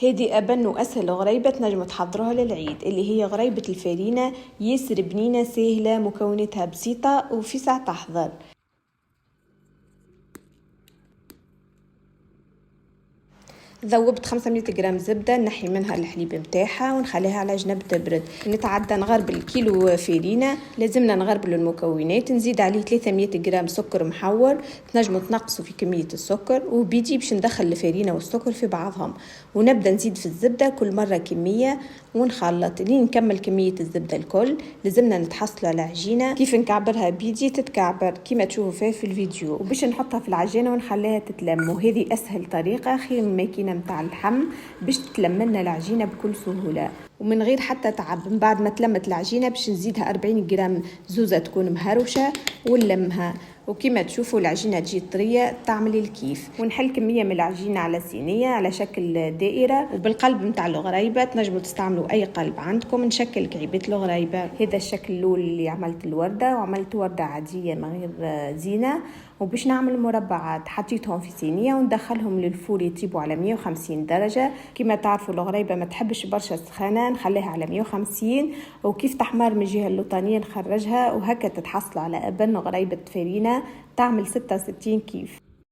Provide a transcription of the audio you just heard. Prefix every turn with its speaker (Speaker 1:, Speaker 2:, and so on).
Speaker 1: هذه أبن وأسهل غريبة تنجموا تحضروها للعيد، اللي هي غريبة الفرينة. ياسر بنينة سهلة، مكوناتها بسيطة وفي ساعة تحضر. ذوبت 500 جرام زبدة، نحي منها الحليب متاعها ونخليها على جنب تبرد. نتعدى نغربل الكيلو فرينة، لازمنا نغربل المكونات. نزيد عليه 300 جرام سكر محور، تنجموا تنقصوا في كمية السكر، وبيجي باش ندخل الفرينة والسكر في بعضهم، ونبدأ نزيد في الزبدة كل مرة كمية ونخلط لين نكمل كمية الزبدة الكل. لازمنا نتحصلوا على عجينة كيف نكعبرها بيدي تتكعبر كيما تشوفوا فيها في الفيديو، وباش نحطها في العجينة ونخليها تتلم. وهذه أسهل طريقة، خير من ماكينة متاع اللحم، باش تتلم لنا العجينة بكل سهولة ومن غير حتى تعب. من بعد ما تلمت العجينة باش نزيدها 40 جرام زوزة تكون مهروشة ونلمها، وكما تشوفوا العجينة تجي طرية تعملي الكيف. ونحل كمية من العجينة على صينية على شكل دائرة، وبالقلب متاع الغريبة تنجموا تستعملوا أي قلب عندكم. نشكل كعيبات الغريبة. هذا الشكل الأول اللي عملت الوردة، وعملت وردة عادية من غير زينة. وباش نعمل مربعات حطيتهم في صينية وندخلهم للفور يطيبوا على 150 درجة. كما تعرفوا الغريبة ما تحبش برشا سخانة، نخليها على 150، وكيف تحمر من الجهة اللوطانية نخرجها، وهكا تتحصل على أبن غريبة فرينة تعمل 66 كيف.